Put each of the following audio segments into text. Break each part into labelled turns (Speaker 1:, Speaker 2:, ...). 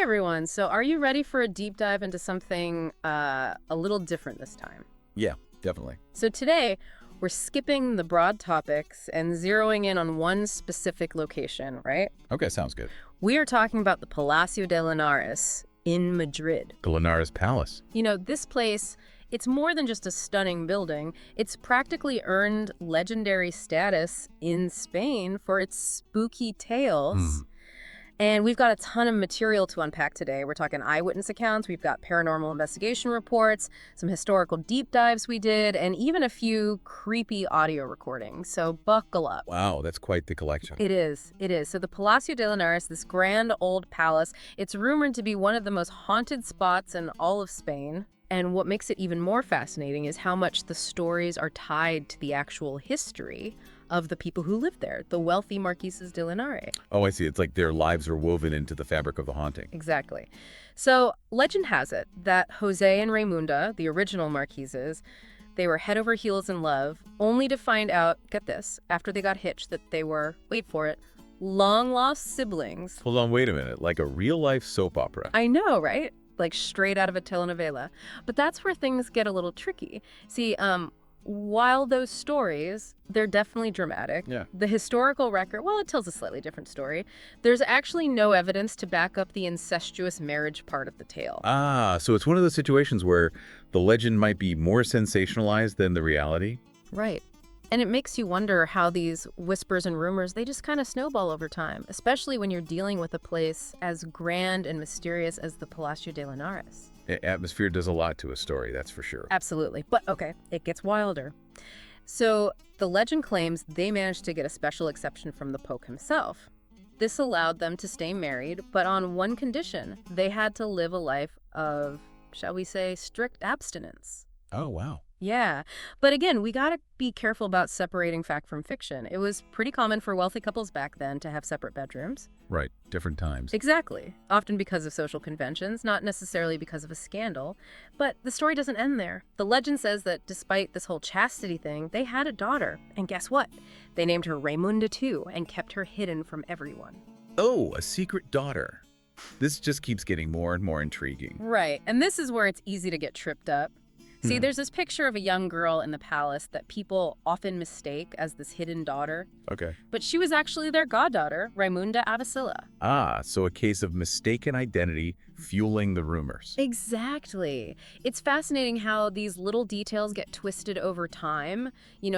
Speaker 1: Hey everyone, so are you ready for a deep dive into something a little different this time?
Speaker 2: Yeah, definitely.
Speaker 1: So today, we're skipping the broad topics and zeroing in on one specific location, right?
Speaker 2: Okay, sounds good.
Speaker 1: We are talking about the Palacio de Linares in Madrid.
Speaker 2: The Linares Palace.
Speaker 1: You know, this place, it's more than just a stunning building. It's practically earned legendary status in Spain for its spooky tales. And we've got a ton of material to unpack today. We're talking eyewitness accounts, we've got paranormal investigation reports, some historical deep dives we did, and even a few creepy audio recordings. So buckle up.
Speaker 2: Wow, that's quite the collection.
Speaker 1: It is. It is. So the Palacio de Linares, this grand old palace, it's rumored to be one of the most haunted spots in all of Spain. And what makes it even more fascinating is how much the stories are tied to the actual history of the people who lived there, the wealthy Marquises de Linares.
Speaker 2: Oh, I see. It's like their lives are woven into the fabric of the haunting.
Speaker 1: Exactly. So legend has it that Jose and Raimunda, the original Marquises, they were head over heels in love, only to find out, get this, after they got hitched, that they were, wait for it, long-lost siblings.
Speaker 2: Hold on, wait a minute. Like a real-life soap opera.
Speaker 1: I know, right? Like straight out of a telenovela. But that's where things get a little tricky. See, while those stories, they're definitely dramatic.
Speaker 2: Yeah.
Speaker 1: The historical record, well, it tells a slightly different story. There's actually no evidence to back up the incestuous marriage part of the tale.
Speaker 2: Ah, so it's one of those situations where the legend might be more sensationalized than the reality?
Speaker 1: Right. And it makes you wonder how these whispers and rumors, they just kind of snowball over time, especially when you're dealing with a place as grand and mysterious as the Palacio de Linares.
Speaker 2: Atmosphere does a lot to a story, that's for sure.
Speaker 1: Absolutely. But okay, it gets wilder. So the legend claims they managed to get a special exception from the Pope himself. This allowed them to stay married, but on one condition. They had to live a life of, shall we say, strict abstinence.
Speaker 2: Oh, wow.
Speaker 1: Yeah. But again, we gotta be careful about separating fact from fiction. It was pretty common for wealthy couples back then to have separate bedrooms.
Speaker 2: Right, different times.
Speaker 1: Exactly. Often because of social conventions, not necessarily because of a scandal. But the story doesn't end there. The legend says that despite this whole chastity thing, they had a daughter. And guess what? They named her Raimunda too and kept her hidden from everyone.
Speaker 2: Oh, a secret daughter. This just keeps getting more and more intriguing.
Speaker 1: Right. And this is where it's easy to get tripped up. See, there's this picture of a young girl in the palace that people often mistake as this hidden daughter.
Speaker 2: Okay.
Speaker 1: But she was actually their goddaughter, Raimunda Avicilla.
Speaker 2: Ah, so a case of mistaken identity fueling the rumors.
Speaker 1: Exactly. It's fascinating how these little details get twisted over time,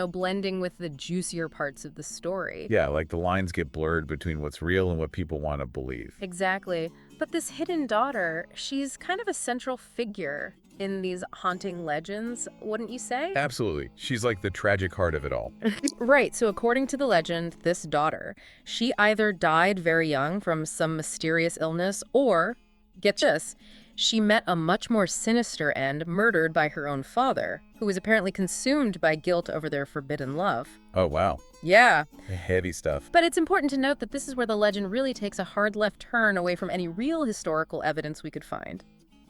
Speaker 1: blending with the juicier parts of the story.
Speaker 2: Yeah, like the lines get blurred between what's real and what people want to believe.
Speaker 1: Exactly. But this hidden daughter, she's kind of a central figure in these haunting legends, wouldn't you say?
Speaker 2: Absolutely. She's like the tragic heart of it all.
Speaker 1: Right. So according to the legend, this daughter, she either died very young from some mysterious illness or, get this, she met a much more sinister end, murdered by her own father, who was apparently consumed by guilt over their forbidden love.
Speaker 2: Oh, wow.
Speaker 1: Yeah.
Speaker 2: Heavy stuff.
Speaker 1: But it's important to note that this is where the legend really takes a hard left turn away from any real historical evidence we could find.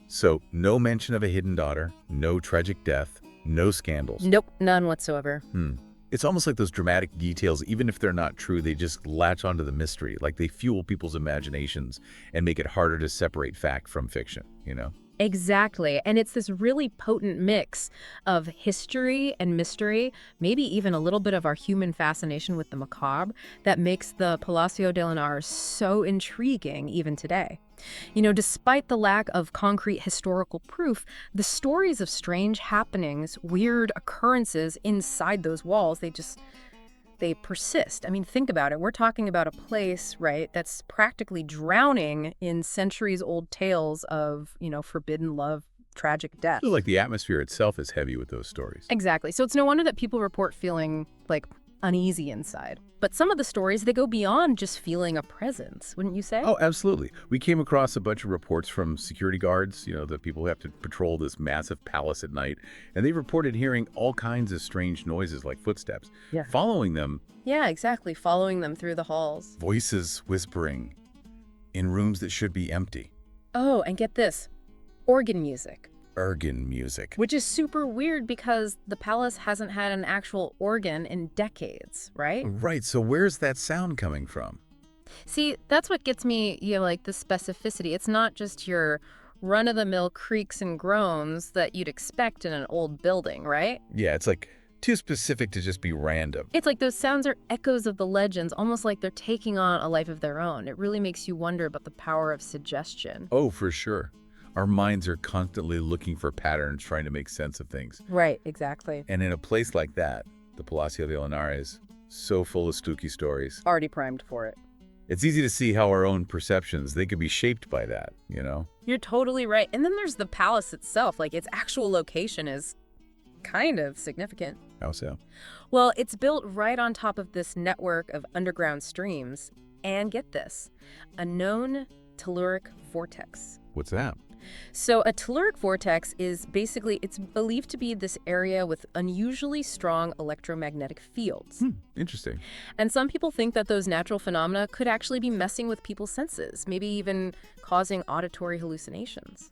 Speaker 2: So, no mention of a hidden daughter, no tragic death, no scandals.
Speaker 1: Nope, none whatsoever.
Speaker 2: It's almost like those dramatic details, even if they're not true, they just latch onto the mystery. Like they fuel people's imaginations and make it harder to separate fact from fiction,
Speaker 1: Exactly. And it's this really potent mix of history and mystery, maybe even a little bit of our human fascination with the macabre, that makes the Palacio de Linares so intriguing even today. Despite the lack of concrete historical proof, the stories of strange happenings, weird occurrences inside those walls, they persist. I mean, think about it. We're talking about a place, right, that's practically drowning in centuries-old tales of, forbidden love, tragic death.
Speaker 2: So like the atmosphere itself is heavy with those stories.
Speaker 1: Exactly. So it's no wonder that people report feeling, uneasy inside. But some of the stories, they go beyond just feeling a presence, wouldn't you say?
Speaker 2: Oh, absolutely. We came across a bunch of reports from security guards, the people who have to patrol this massive palace at night, and they reported hearing all kinds of strange noises like footsteps.
Speaker 1: Yeah.
Speaker 2: Following them.
Speaker 1: Yeah, exactly. Following them through the halls.
Speaker 2: Voices whispering in rooms that should be empty.
Speaker 1: Oh, and get this, organ music.
Speaker 2: Organ music.
Speaker 1: Which is super weird because the palace hasn't had an actual organ in decades, right?
Speaker 2: Right, so where's that sound coming from?
Speaker 1: See, that's what gets me, like the specificity. It's not just your run-of-the-mill creaks and groans that you'd expect in an old building, right?
Speaker 2: Yeah, it's like too specific to just be random.
Speaker 1: It's like those sounds are echoes of the legends, almost like they're taking on a life of their own. It really makes you wonder about the power of suggestion.
Speaker 2: Oh, for sure. Our minds are constantly looking for patterns, trying to make sense of things.
Speaker 1: Right, exactly.
Speaker 2: And in a place like that, the Palacio de Linares, so full of spooky stories,
Speaker 1: Already primed for it.
Speaker 2: it's easy to see how our own perceptions, they could be shaped by that, you know?
Speaker 1: You're totally right. And then there's the palace itself. Like, its actual location is kind of significant.
Speaker 2: How so?
Speaker 1: Well, it's built right on top of this network of underground streams. And get this, a known telluric vortex.
Speaker 2: What's that?
Speaker 1: So a telluric vortex is basically, it's believed to be this area with unusually strong electromagnetic fields.
Speaker 2: Interesting.
Speaker 1: And some people think that those natural phenomena could actually be messing with people's senses, maybe even causing auditory hallucinations.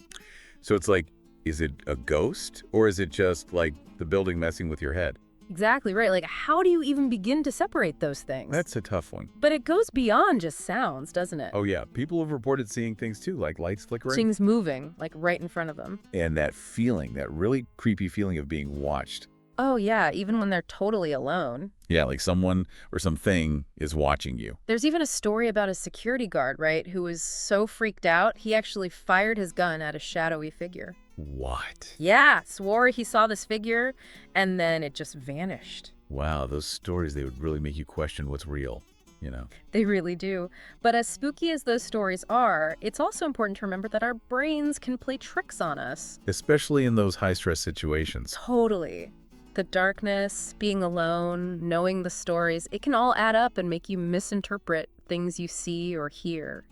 Speaker 2: So it's like, is it a ghost or is it just like the building messing with your head?
Speaker 1: Exactly right. Like, how do you even begin to separate those things?
Speaker 2: That's a tough one.
Speaker 1: But it goes beyond just sounds, doesn't it?
Speaker 2: Oh yeah, people have reported seeing things too, like lights flickering.
Speaker 1: Things moving, like right in front of them.
Speaker 2: And that feeling, that really creepy feeling of being watched.
Speaker 1: Oh yeah, even when they're totally alone.
Speaker 2: Yeah, like someone or something is watching you.
Speaker 1: There's even a story about a security guard, right, who was so freaked out, he actually fired his gun at a shadowy figure.
Speaker 2: What?
Speaker 1: Yeah, swore he saw this figure, and then it just vanished.
Speaker 2: Wow, those stories, they would really make you question what's real, you know?
Speaker 1: They really do. But as spooky as those stories are, it's also important to remember that our brains can play tricks on us.
Speaker 2: Especially in those high-stress situations.
Speaker 1: Totally. The darkness, being alone, knowing the stories, it can all add up and make you misinterpret things you see or hear,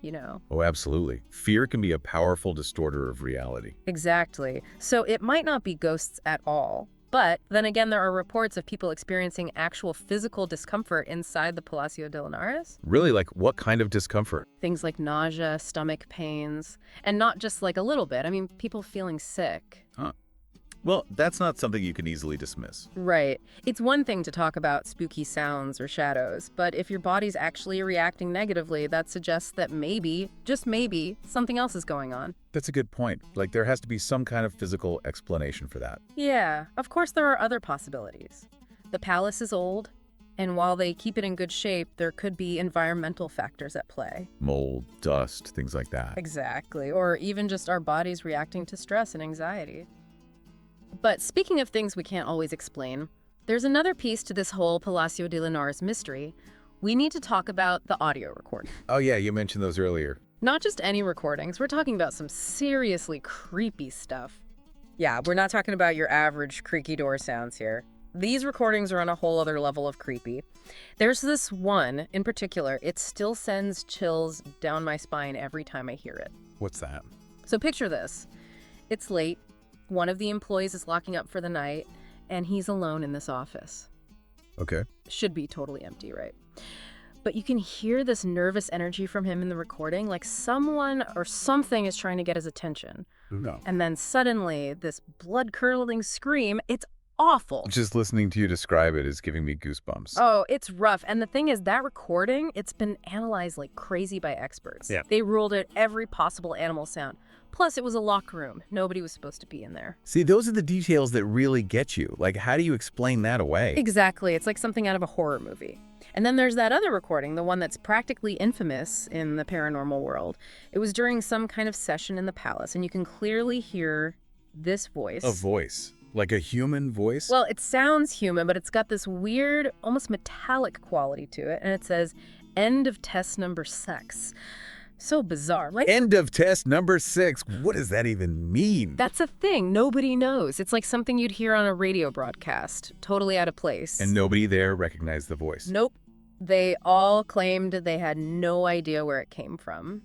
Speaker 2: Oh, absolutely. Fear can be a powerful distorter of reality.
Speaker 1: Exactly. So it might not be ghosts at all. But then again, there are reports of people experiencing actual physical discomfort inside the Palacio de Linares.
Speaker 2: Really, like what kind of discomfort?
Speaker 1: Things like nausea, stomach pains, and not just like a little bit. I mean, people feeling sick.
Speaker 2: Huh. Well, that's not something you can easily dismiss.
Speaker 1: Right. It's one thing to talk about spooky sounds or shadows, but if your body's actually reacting negatively, that suggests that maybe, just maybe, something else is going on.
Speaker 2: That's a good point. Like there has to be some kind of physical explanation for that.
Speaker 1: Yeah, of course there are other possibilities. The palace is old, and while they keep it in good shape, there could be environmental factors at play.
Speaker 2: Mold, dust, things like that.
Speaker 1: Exactly. Or even just our bodies reacting to stress and anxiety. But speaking of things we can't always explain, there's another piece to this whole Palacio de Linares mystery. We need to talk about the audio recording.
Speaker 2: Oh yeah, you mentioned those earlier.
Speaker 1: Not just any recordings, we're talking about some seriously creepy stuff. Yeah, we're not talking about your average creaky door sounds here. These recordings are on a whole other level of creepy. There's this one in particular, it still sends chills down my spine every time I hear it.
Speaker 2: What's that?
Speaker 1: So picture this. It's late. One of the employees is locking up for the night, and he's alone in this office.
Speaker 2: Okay.
Speaker 1: Should be totally empty, right? But you can hear this nervous energy from him in the recording, like someone or something is trying to get his attention.
Speaker 2: No.
Speaker 1: And then suddenly, this blood-curdling scream, it's awful.
Speaker 2: Just listening to you describe it is giving me goosebumps.
Speaker 1: Oh, it's rough. And the thing is, that recording, it's been analyzed like crazy by experts.
Speaker 2: Yeah.
Speaker 1: They ruled out every possible animal sound. Plus, it was a locked room. Nobody was supposed to be in there.
Speaker 2: See, those are the details that really get you. Like, how do you explain that away?
Speaker 1: Exactly. It's like something out of a horror movie. And then there's that other recording, the one that's practically infamous in the paranormal world. It was during some kind of session in the palace, and you can clearly hear this voice.
Speaker 2: A voice? Like a human voice?
Speaker 1: Well, it sounds human, but it's got this weird, almost metallic quality to it, and it says, "End of test number 6." So bizarre. Like,
Speaker 2: end of test number 6. What does that even mean?
Speaker 1: that's a thing. Nobody knows. It's like something you'd hear on a radio broadcast. Totally out of place.
Speaker 2: And nobody there recognized the voice.
Speaker 1: Nope. They all claimed they had no idea where it came from.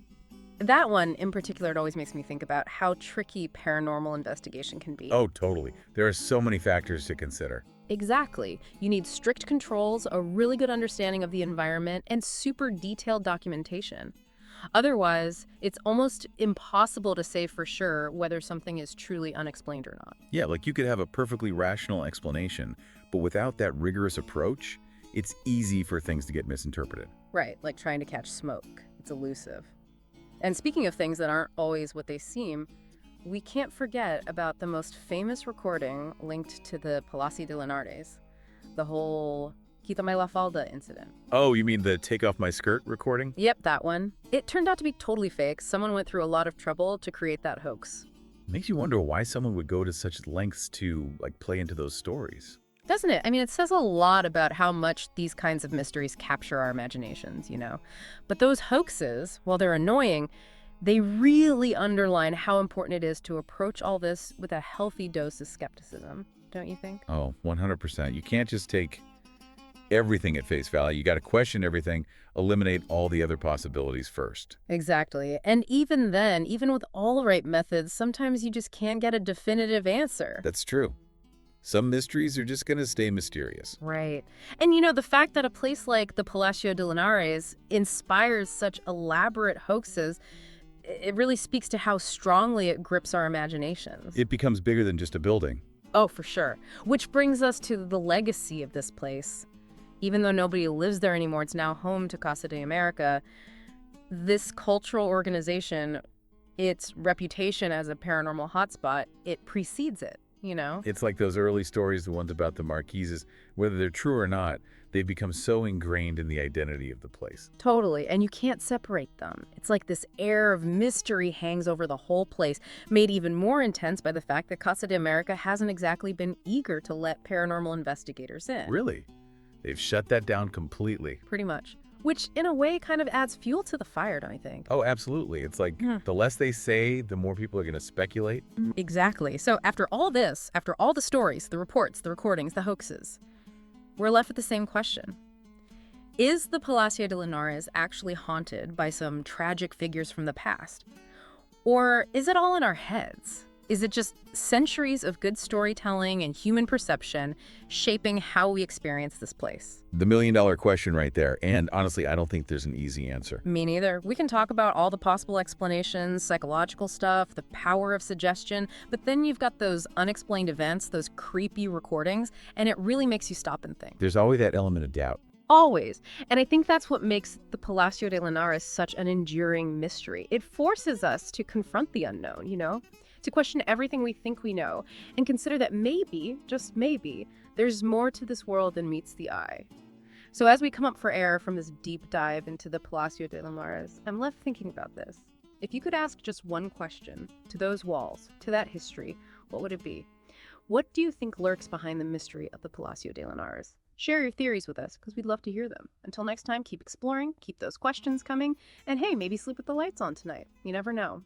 Speaker 1: That one, in particular, it always makes me think about how tricky paranormal investigation can be.
Speaker 2: Oh, totally. There are so many factors to consider.
Speaker 1: Exactly. You need strict controls, a really good understanding of the environment, and super detailed documentation. Otherwise, it's almost impossible to say for sure whether something is truly unexplained or not.
Speaker 2: Yeah, like you could have a perfectly rational explanation, but without that rigorous approach, it's easy for things to get misinterpreted.
Speaker 1: Right, like trying to catch smoke. It's elusive. And speaking of things that aren't always what they seem, we can't forget about the most famous recording linked to the Palacio de Linares, the whole Quítame la falda incident.
Speaker 2: Oh, you mean the take off my skirt recording?
Speaker 1: Yep, that one. It turned out to be totally fake. Someone went through a lot of trouble to create that hoax.
Speaker 2: Makes you wonder why someone would go to such lengths to, play into those stories.
Speaker 1: Doesn't it? I mean, it says a lot about how much these kinds of mysteries capture our imaginations, you know? But those hoaxes, while they're annoying, they really underline how important it is to approach all this with a healthy dose of skepticism, don't you think?
Speaker 2: Oh, 100%. You can't just take everything at face value. You got to question everything, eliminate all the other possibilities first.
Speaker 1: Exactly. And even then, even with all the right methods, sometimes you just can't get a definitive answer.
Speaker 2: That's true. Some mysteries are just going to stay mysterious.
Speaker 1: Right. And you know, the fact that a place like the Palacio de Linares inspires such elaborate hoaxes, it really speaks to how strongly it grips our imaginations.
Speaker 2: It becomes bigger than just a building.
Speaker 1: Oh, for sure. Which brings us to the legacy of this place. Even though nobody lives there anymore, it's now home to Casa de America. This cultural organization, its reputation as a paranormal hotspot, it precedes it, you know?
Speaker 2: It's like those early stories, the ones about the marquises. Whether they're true or not, they've become so ingrained in the identity of the place.
Speaker 1: Totally, and you can't separate them. It's like this air of mystery hangs over the whole place, made even more intense by the fact that Casa de America hasn't exactly been eager to let paranormal investigators in.
Speaker 2: Really? They've shut that down completely.
Speaker 1: Pretty much. Which, in a way, kind of adds fuel to the fire, don't you think?
Speaker 2: Oh, absolutely. It's like the less they say, the more people are going to speculate.
Speaker 1: Exactly. So after all this, after all the stories, the reports, the recordings, the hoaxes, we're left with the same question. Is the Palacio de Linares actually haunted by some tragic figures from the past? Or is it all in our heads? Is it just centuries of good storytelling and human perception shaping how we experience this place?
Speaker 2: The million-dollar question right there. And honestly, I don't think there's an easy answer.
Speaker 1: Me neither. We can talk about all the possible explanations, psychological stuff, the power of suggestion, but then you've got those unexplained events, those creepy recordings, and it really makes you stop and think.
Speaker 2: There's always that element of doubt.
Speaker 1: Always. And I think that's what makes the Palacio de Linares such an enduring mystery. It forces us to confront the unknown, you know? To question everything we think we know, and consider that maybe, just maybe, there's more to this world than meets the eye. So as we come up for air from this deep dive into the Palacio de Linares, I'm left thinking about this. If you could ask just one question to those walls, to that history, what would it be? What do you think lurks behind the mystery of the Palacio de Linares? Share your theories with us, because we'd love to hear them. Until next time, keep exploring, keep those questions coming, and hey, maybe sleep with the lights on tonight. You never know.